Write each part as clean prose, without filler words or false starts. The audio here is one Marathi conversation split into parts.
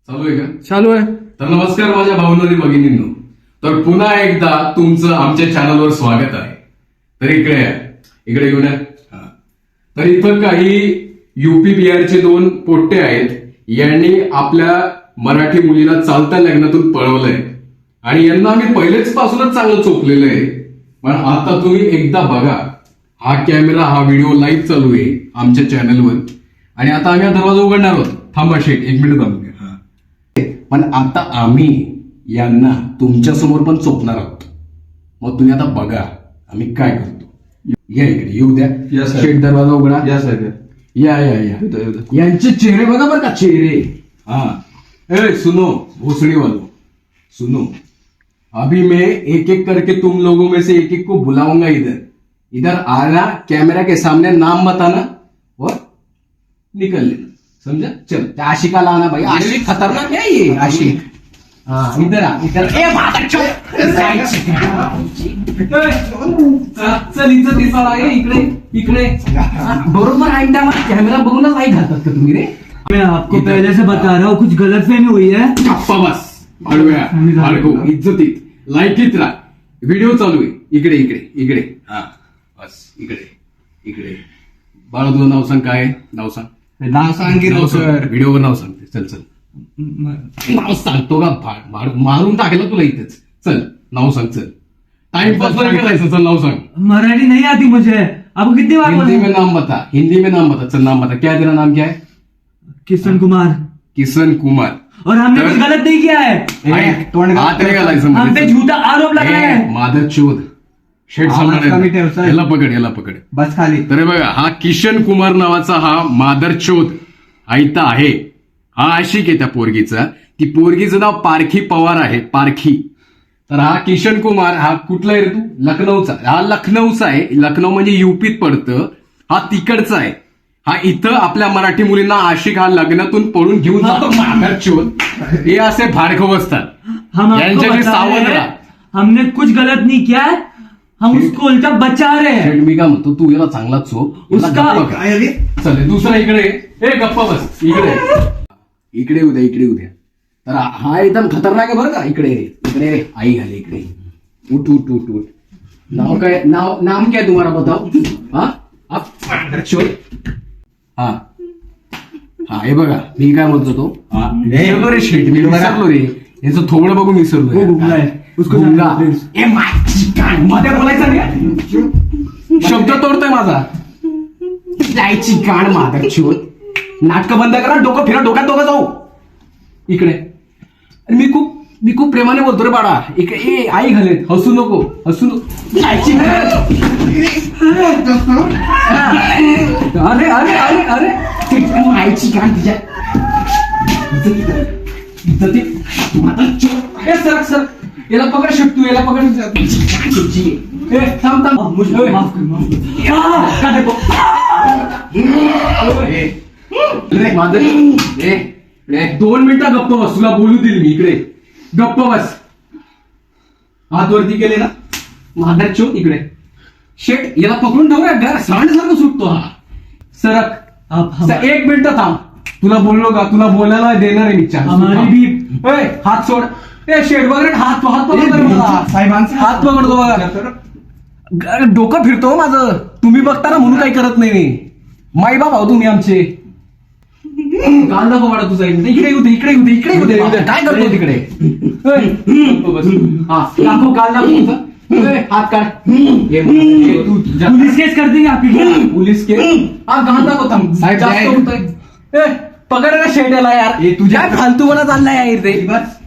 चालू आहे का? चालू आहे. तर नमस्कार माझ्या भावना आणि भगिनींनो. तर पुन्हा एकदा तुमचं आमच्या चॅनलवर स्वागत आहे. तर इकडे या, इकडे येऊन या. तर इथं काही युपी बिहारचे 2 पोट्टे आहेत. यांनी आपल्या मराठी मुलीला चालत्या लग्नातून पळवलंय आणि यांना आम्ही पहिलेच पासूनच चांगलं चोपलेलं आहे. पण आता तुम्ही एकदा बघा, हा कॅमेरा, हा व्हिडिओ लाईव्ह चालू आहे आमच्या चॅनलवर आणि आता आम्ही हा दरवाजा उघडणार आहोत. थांबा शेट, 1 मिनिट थांबूया. पण आता आम्ही यांना तुमच्या समोर पण चोपणार आहोत. मग तुम्ही आता बघा आम्ही काय करतो. या इकडे, येऊ द्या. शेट, दरवाजा उघडा. या साहेब, या या या. यांचे चेहरे बघा बरं का, चेहरे. हाँ, सुनो भोसड़ी वालों, सुनो. अभी मैं एक एक करके तुम लोगों में से एक एक को बुलाऊंगा. इधर आना, कैमरा के सामने नाम बताना और निकल लेना. समझा? चल, त्या आशिकाला आना भाई. आशिक खतरनाक है ये आशिक. हाँ, इधर आ, इधर. चल, इथं दिसायला आहे. इकडे इकडे. बरोबर आहे. कॅमेरा बघूनच आई घालतात का तुम्ही रे? मैं आपको पहले से बता रहा हूँ, कुछ गलतफहमी हुई है. गप्पा बस. बाळगो, इज्जतीत, लायकीत राहा. व्हिडिओ चालू आहे. इकडे इकडे इकडे. हा, बस इकडे इकडे. बाळा, तुझं नाव सांग. काय नाव सांग? नाव सांगितलं सर. व्हिडिओवर नाव सांगते. चल चल, नाव सांगतो का? मारून टाकेल तुला इथेच. चल, नाव सांग. चल, टाइमपास नाही करायचं. चल, नाव सांग. मराठी नहीं आती मुझे. आपको कितनी बार हिंदी में बोला? नाम बता. हिंदी में नाम बता. चल, नाम बता. क्या तेरा नाम क्या है? किशन कुमार. किशन कुमार. और हमने कुछ गलत नहीं किया है. हात नाही घालायचं हम पे मध्ये. झूठा आरोप लगाया है. माधव चोद. शेठ आवाज कमी ठेव, सर. याला पकड, याला पकड. बस खाली. तर हे बघा, हा किशन कुमार नावाचा हा मादरचोद आयता आहे. हा आशिक आहे त्या पोरगीचा. ती पोरगीचं नाव पारखी पवार आहे. पारखी. तर हा किशन कुमार, हा कुठला आहे रे तू? लखनौचा. हा लखनौचा आहे. लखनौ म्हणजे युपीत पडतं. हा तिकडचा आहे. हा इथं आपल्या मराठी मुलींना आशिक हा लग्नातून पळून घेऊन जातो. मादरचोद. हे असे भाडखव असतात. हम आपको यांच्याशी बता सावध रहे राहा. हैं, हमने कुछ गलत नहीं किया है. हम उसको उल्टा बचा रहे हैं. शेठ, मी काय म्हणतो, तू याला चांगला चोप. याला उसका- गप्पा कर. चल, दुसरा इकडे. ए, गप्पा बस. इकडे इकडे उद्या, इकडे उद्या. तर हा एकदम खतरनाक आहे बरं का. इकडे रे, इकडे रे. आई घाले इकडे. उठ उठ उठ उठ. नाव काय? नाम क्या तुम्हाला बताओ? हा, हा हा. हे बघा, मी काय म्हणतो तो. विसरलो रे शेठ, मी विसरलो रे. याचं थोबडं बघून वो विसरलो. गुंगा है. उसको गुंगा. जानते हैं. ए, माझी गाण. मध्ये बोलायचं नाही. शब्द तोडतोय माझा. जायची गाण मादरचोद. नाटकं बंद करा. डोकं फिरा. डोक्यात दोघं जाऊ. इकडे. आणि मी खूप प्रेमाने बोलतो रे बाळा. इकडे. ए, आई घालेत. हसू नको, हसू नको. जायची गाण. अरे अरे अरे अरे. आईची गाण तिच्या इज्जती. मादरचोद. ए, सरक सरक. याला पकड शकतो. याला पकड. ए, थांब थांब. मुझे माफ कर, माफ कर. का देखो. माझं. ए, 2 मिनिटं गप्प बस. तुला बोलू देईल मी. इकडे गप्प बस. हात वरती केले ना. मादरचोद. इकडे. शेट, याला पकडून ठेवूया. घर सांडसारखं सुटतो हा. सरक. आप हम- 1 मिनिट थांब. तुला बोललो का? तुला बोलायला देणार आहे मी chance. हमारी थांब. भी- ए, हात सोड. ए, शेट वगैरे हात पकडतो मला. साहेबांचा हात पकडतो बघा. डोकं फिरतो माझं. तुम्ही बघताना म्हणून काही करत नाही मी. माई बाप आहो तुम्ही आमचे. काल दाखव वाडा तुझा. इकडे येऊ दे, इकडे येऊ दे, इकडे येऊ दे. काय करतो तिकडे? हा, दाखव. काल दाखव तुझा. ए, हात काढ. ये, तू जा. पुलिस केस कर देंगे आपकी क्या? पोलीस के. हा, घाण दाखव. थांब. साहेब, जास्त जाय. होतंय. ए, पकड ना शेड्याला यार. ए, तुझ्या- काय फालतूपणा चाललाय यार रे. बस.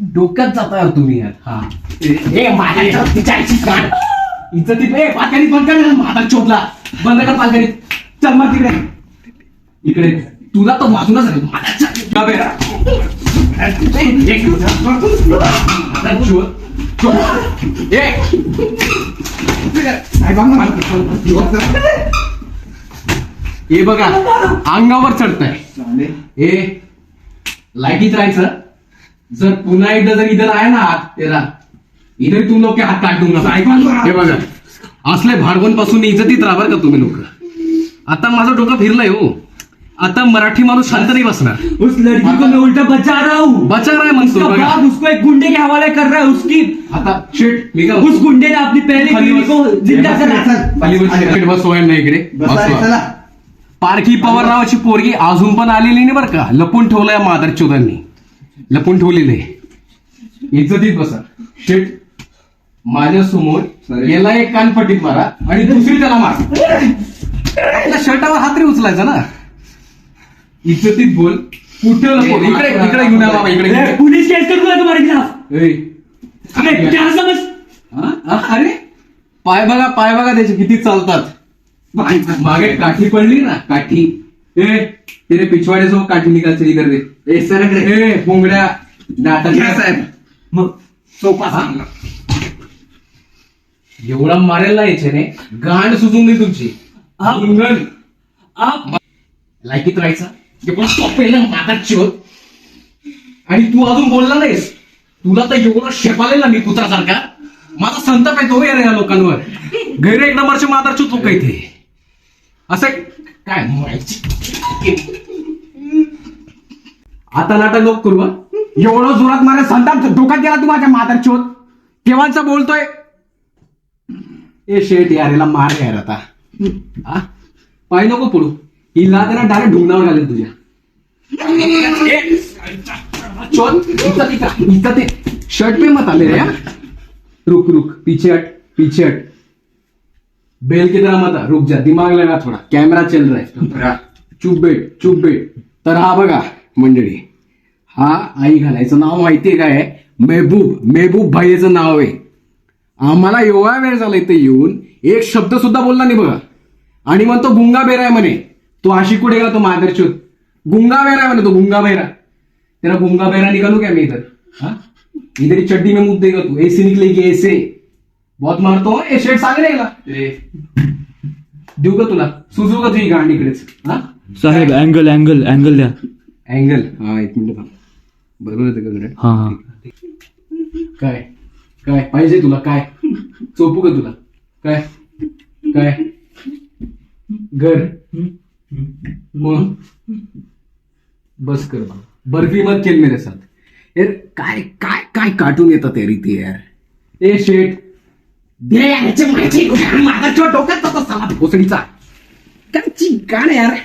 डोक्यात जाता यार तुम्ही यार. हा. ए, माझ्या तिच्याची गाण. इज्जतीत. ए, पालकरीत बंद कर. माझा चोपला बंद कर. पालकरीत. चल मग तिकडे. इकडे. तुला तर वाजूनच आहे. माझा हे बघा, अंगावर चढताय. ए, लाईटीत राहायचं. जर पुन्हा एकदा जर इधर आहे ना हात तेरा, इधर तुम लोग के हात काट दूंगा. हे बघा, असले भाडवण पासून इज्जतीत राहा बरं का तुम्ही लोक. आता माझं डोकं फिरलंय हो. आता मराठी माणूस शांत नाही बसणार. उस लड़की को मैं उल्टा बचा रहा हूँ. बचा रहा है म्हणतो उसका बघा. बाप उसको एक गुंडे के हवाले कर रहा है. उसकी आता शेट मी काय उस गुंडे ने अपनी पहली बीवी को जिंदा करा. शेट बस सोय नाही इकडे बस. पारखी पवार नावाची पोरगी अजून पण आलेली नाही बरं का. लपून ठेवलंय मादर चोदांनी. लपून ठेवलेलं आहे. इज्जतीत बसा. शेट माझ्या समोर याला एक कानपट्टीत मारा आणि दुसरी त्याला मारा. आपल्या शर्टावर हात रे उचलायचा ना. इज्जतीत बोल. कुठं लपव. इकडे इकडे घेऊन या बाबा. इकडे ए, पुलिस केस करूंगा तुम्हारे खिलाफ. ए, अरे क्या समझ. अरे पाय बघा त्याचे किती चालतात. मागे काठी पडली ना काठी. ए तेरे पिछवाड़े से काठी निकाल चली कर दे. ए पोंगड्या नाटक साहेब मग सोपा सांगला. एवढा मारेल ना याच्याने गांड सुचून दे तुमची. अंगण आप लायकीत राहायचा. एवढा सोपेला माझा चोत. आणि तू अजून बोलला नाहीस. तुला तर एवढं शेपालेला मी कुत्रासारखा. माझा संताप येतो या रे लोकांवर. गैर एक नंबरचे मादारचे लोक इथे असं काय माहिती. आता नाटक लोक करू. एवढं जोरात मला संताप डोक्यात गेला तू माझ्या मादारचोत. केव्हाचा बोलतोय. ए शेट यार याला मार यार आता. पाय नको पडू. ही लाद ना डायरेक्ट ढुंगणावर घालेल तुझ्या. शर्ट पे मत आले रे. रुक पीछे हट. बेल की तरह मत रुक जा. दिमाग लगा थोडा. कॅमेरा चल रहा है. चुप बैठ. तर हा बघा मंडळी. हा आई घालायचं नाव माहितीये काय. मेहबूब भाईचं नाव आहे. आम्हाला एवढा वेळ झाला इथे येऊन एक शब्द सुद्धा बोलला नाही बघा. आणि म्हणतो गुंगा बेरा आहे म्हणे. तो आशिक कुठे गेला तो मादरचोद. गुंगा बेरा है म्हणे तो. गुंगा बेरा. तेरा गुंगा बेरा निकालू क्या मैं इधर. इधर ही चड्डी में मुद्द देगा तू. ऐसे निकलेगी ऐसे. बहुत मारतो. ए शेट सांग रे याला. देऊ का तुला. सुजू का तुझी गांड इकडेच. साहेब अँगल द्या. अँगल. हा एक मिनिट थांब. बरोबर आहे का. हा काय पाहिजे तुला. काय चोपू का तुला. काय घर मग बस कर बाबा. बर्फी मत खेल मेरे साथ. यार काय कार्टून येतात यार इथे यार. ए शेट दे याचे माझी माझा छोट डोक्यात होता साला भोसडीचा. काय गाण यार.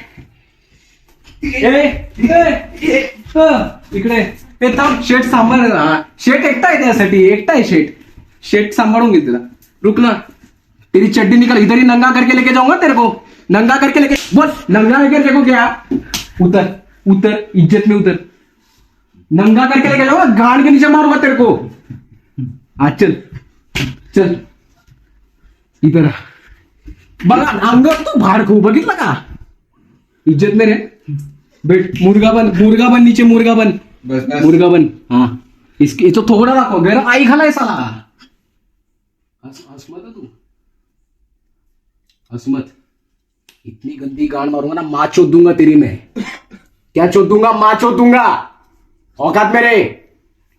इकडे ते थांब. शेट सांभाळ. शेट एकटा आहे त्यासाठी. एकटा आहे शेट सांभाळून घे तिला. रुक ना. तेरी चड्डी निकल. इधर ही नंगा करके लेके जाऊंगा तेरे को. नंगा करके लेके बोल. नंगा करके देखो क्या. उतर इज्जत में उतर. नंगा करके लेके जाऊंगा. गांड के नीचे मारूंगा तेरे को. आज चल इधर बघा. अंगावर तू भाड खाऊ बघितलं का. इज्जत में रे. बेट मुर्गा बन नीचे. मुर्गा बन. हाँ इसके तो थोड़ा रखो. गरम आई खाला साला. असमत इतनी गंदी गाड़ मारूंगा ना. माँ चोद दूंगा तेरी मैं. क्या चोद दूंगा. माँ चोद दूंगा. औकात मेरे.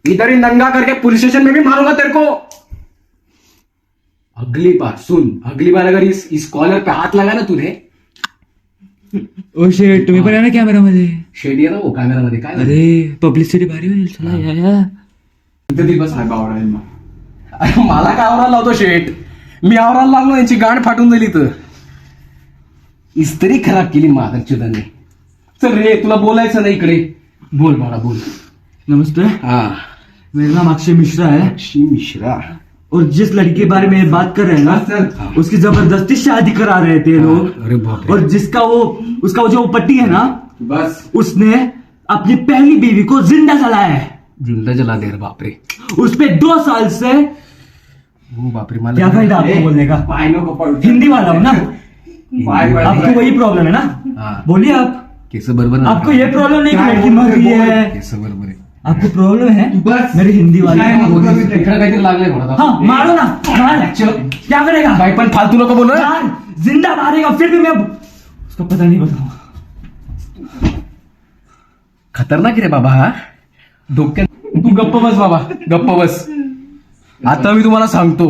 इधर ही नंगा करके पुलिस स्टेशन में भी मारूंगा तेरे को. अगली बार अगर इस कॉलर पे हाथ लगा ना तूने. ओ शेट तुम्ही पण या ना कॅमेरामध्ये. शेड ये ना वो कॅमेरा मध्ये. काय अरे पब्लिसिटी भारी होईल. चला या. इथे बस आहे बावळा. अरे मला काय आवरायला लावतो शेट. मी आवरायला लागलो. यांची गांड फाटून दिली तर. इस्त्री खराब केली मादरचोदांनी. चल रे तुला बोलायचं नाही इकडे. बोल बाळा बोल. नमस्ते. हाँ मेरा नाम अक्षय मिश्रा है. मिश्रा. और जिस लड़की के बारे में बात कर रहे हैं ना उसकी जबरदस्ती शादी करा रहे थे लोग. अरे बाप रे. और उसका जो पति है ना बस उसने अपनी पहली बीवी को जिंदा जलाया है. जिंदा जला दे. बाप रे. उस पे 2 साल से. वो बाप रे. मला क्या फायदा आपको बोलने का. हिंदी वाला हो ना. आपको वही प्रॉब्लम है ना. हाँ. बोलिए आप. केस बरोबर. आपको ये प्रॉब्लम नहीं कि लड़की मर गई है. केस बरोबर आहे. आपको प्रॉब्लम है. बस मेरी हिंदी वाली. इकडे काहीतरी लागलंय थोडा. हाँ मारो ना. क्या करेगा. भाई पण फालतू नको बोलू. जिंदा मारेगा फिर भी मैं उसका पता नहीं बताऊंगा. खतरनाक रे बाबा. डोक्यात. तू गप्प बस बाबा. गप्प बस. आता मी तुम्हाला सांगतो.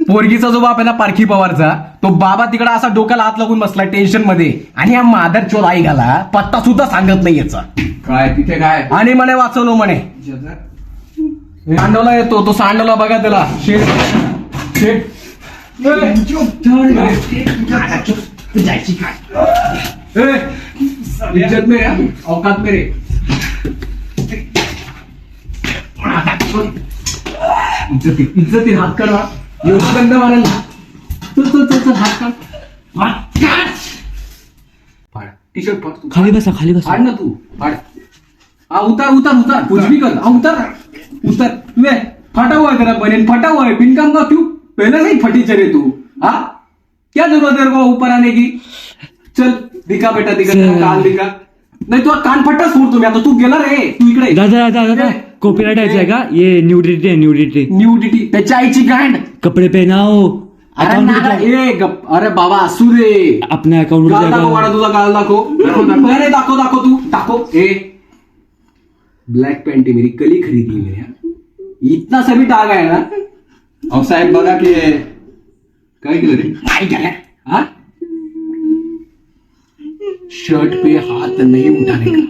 पोरगीचा जो बाप आहे ना पारखी पवारचा, तो बाबा तिकडे असा डोक्याला हात लागून बसला टेन्शन मध्ये, आणि या मादर चोर आई घाला पत्ता सुद्धा सांगत नाही याचा. काय तिथे काय आणि म्हणे वाचवलो म्हणे. सांडवला येतो तो, सांडवला बघा त्याला. शेट शेट इज्जत में है, औकात में रे. इज्जती हात काढ. एवढं गंध मारायला. चल चल चल चल हात काढ. फाड टी शर्ट फाड तू. खाली बसा खाली बसा. फाड ना तू. फाड. हा उतार उतार उतार. कुछ भी कर. उतार उतार. वे फटा हुआ है तेरा बनियान, फटा हुआ है. पिनकम का क्यों? पहले से ही फटी चले तू. हाँ क्या जरूरत है को ऊपर आने की? चल दिखा बेटा, दिखा तेरा कान दिखा. नाही तुला कान फट्टा सोडतो मी आता. तू गेला रे. तू इकडे दादा दादा दादा कॉपीराइट आहे का? ये न्यूडिटी आहे न्यूडिटी. न्यूडिटी त्याच्या आईची गांड. कपडे पहनाओ. अरे अकाउंट नाना, ए गप. अरे बाबा असू रे. अपने अकाउंट गाल दाखव वाडा तुझा, गाल दाखव. नाही दाखव दाखव तू दाखव. ए ब्लॅक पॅन्ट मेरी कली खरीदी है मेरे. इतना सभी टाग आहे ना. अहो साहेब बघा की काय केलं रे? काय केलं? हा शर्ट पे हाथ नहीं उठाने का.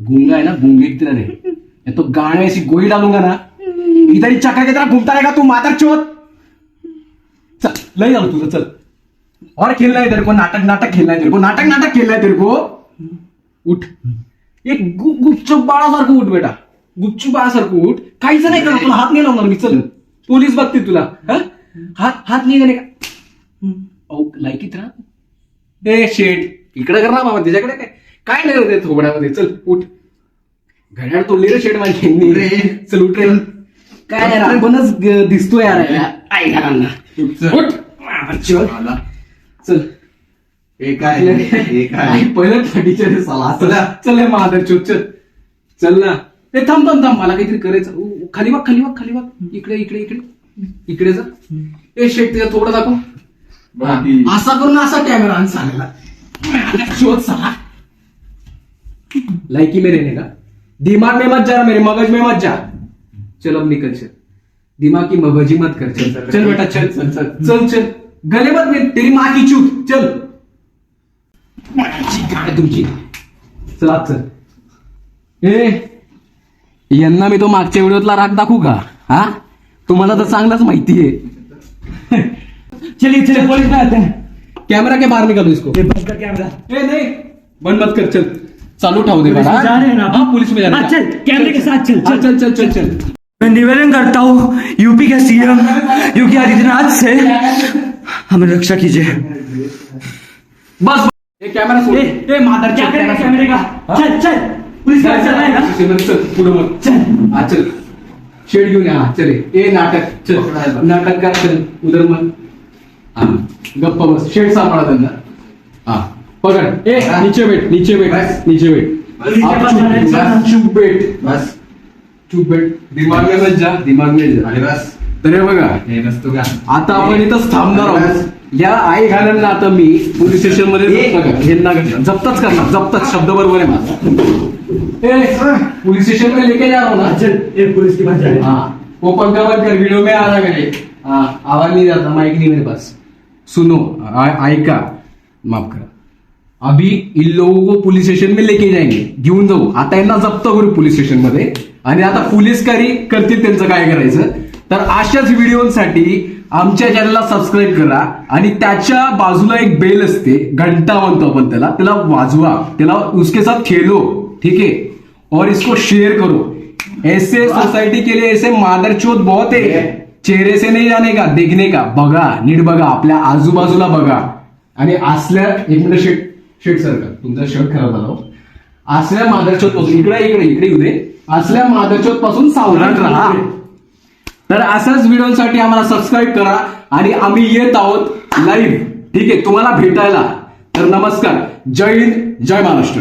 गूंगा है ना, गूंगे की तरह रहे. ये तो गाड़ में ऐसी गोली डालूंगा ना, इधर ही चक्कर की तरह घूमता रहेगा तू मादर चोत. चल लई जाऊ तुझं. चल और खेलना है तेरे को. नाटक नाटक खेलना है तेरे को. नाटक नाटक खेलना है तेरे को. उठ. एक गुपचूप बाळासारखं उठ बेटा. गुपचूप बाळासारखं उठ. काहीच नाही करणार तुला. हात नाही लावणार मी. चल पोलीस बघतील तुला. हात नाही का? अहो लायकीत राहा. ए शेट इकडे कर ना बाबा. त्याच्याकडे काय काय नाही रे ते थोबड्यामध्ये. चल उठ. घड्याळ तोडली रे शेट माझी. चल उठ रे. काय यार आपणच दिसतो यार. आई घरांना उठ. चल चल. पहिलं टीचर साला. चल हे महादर चोत. चल चल ना. ते थांब थांब थांब. मला काहीतरी करायचं. खाली वाग खाली वाग खाली वाग. इकडे इकडे इकडे इकडे जा. ए शेट तुझ्या थोडं दाखव. असा करून असा कॅमेरा आण सांगला. शोध साला. लाइकी में रहने का. दिमाग में मत जा मेरे मगज में मत जा. चल अब निकल. चल दिमाग की मगजी मत कर. चल चल बेटा. चल चल चल चल चल. गले मत में तेरी माँ की चूत. चल तुमची. चला चल. ए यांना मी तो मागच्या व्हिडिओतला राग दाखवू का? हा तुम्हाला तर चांगलाच माहिती आहे. चलिए चलिए पुलिस में आते हैं. कैमरा के बाहर निकालो इसको. बंद कर कैमरा. ए नहीं बंद मत कर. चल चालू ठाऊ दे. पुलिस में जा रहे हैं ना. हाँ पुलिस में जा रहे हैं. चल कैमरे के साथ चल. हाँ, चल चल चल चल. मैं निवेदन करता हूँ यूपी के सीएम योगी आदित्यनाथ से हमें रक्षा कीजिए. बस ये कैमरा सोड. ए मादर क्या करेगा कैमरे का? चल चल पुलिस वाला चल रहा है ना. चल पुढे मग. चल. हा चल. शेड घेऊन या. चले. ए नाटक. चल नाटक कर. चल उधर मग. हा गप्प बस. शेड सांभाळा त्यांना. हा पकड. ए नीचे बैठ नीचे बैठ नीचे बैठ. चुप बैठ. बस चुप बैठ. दिमाग में मत जा. दिमाग में जा. बस. तर हे बघा आता आपण इथंच थांबणार आहोत. या आई घालांना आता मी पोलीस स्टेशन मध्ये जप्तच करणार. जप्तच शब्द बरोबर आहे माझा. पुलिस स्टेशन में लेके जा रहा हूँ ना. चल एक पुलिस के पास जा रहे हैं. हाँ वो पंखा बंद कर. वीडियो में आ रहा करे. हाँ आवाज नहीं जाता. माइक नहीं मेरे पास. सुनो ऐका. माफ करा. अभी इन लोगों को पुलिस स्टेशन में लेके जाएंगे. घेऊन जाऊ. आता यांना जप्त करू पोलीस स्टेशन मध्ये. आणि आता पोलीस करतील त्यांचं काय करायचं. तर अशाच व्हिडिओसाठी आमच्या चॅनलला सबस्क्राईब करा. आणि त्याच्या बाजूला एक बेल असते. घंटा म्हणतो आपण त्याला वाजवा. त्याला उसके साथ खेलो. ठीक है. और इसको शेयर करो. ऐसे सोसाइटी के लिए ऐसे मादरचोद बहुत है. चेहरे से नहीं जाने का, देखने का. बघा नीट बघा. आपल्या आजूबाजूला बघा. आणि असल्या एक मिनिट शेट सारखा तुमचा शर्ट खराब झाला. असल्या मादरचोद पासून इकडे इकडे इकडे येऊ दे. असल्या मादरचोद पासून सावधान राहा. तर अशाच व्हिडिओसाठी आम्हाला सबस्क्राईब करा. आणि आम्ही येत आहोत लाईव्ह. ठीक आहे तुम्हाला भेटायला. तर नमस्कार. जय हिंद जय महाराष्ट्र.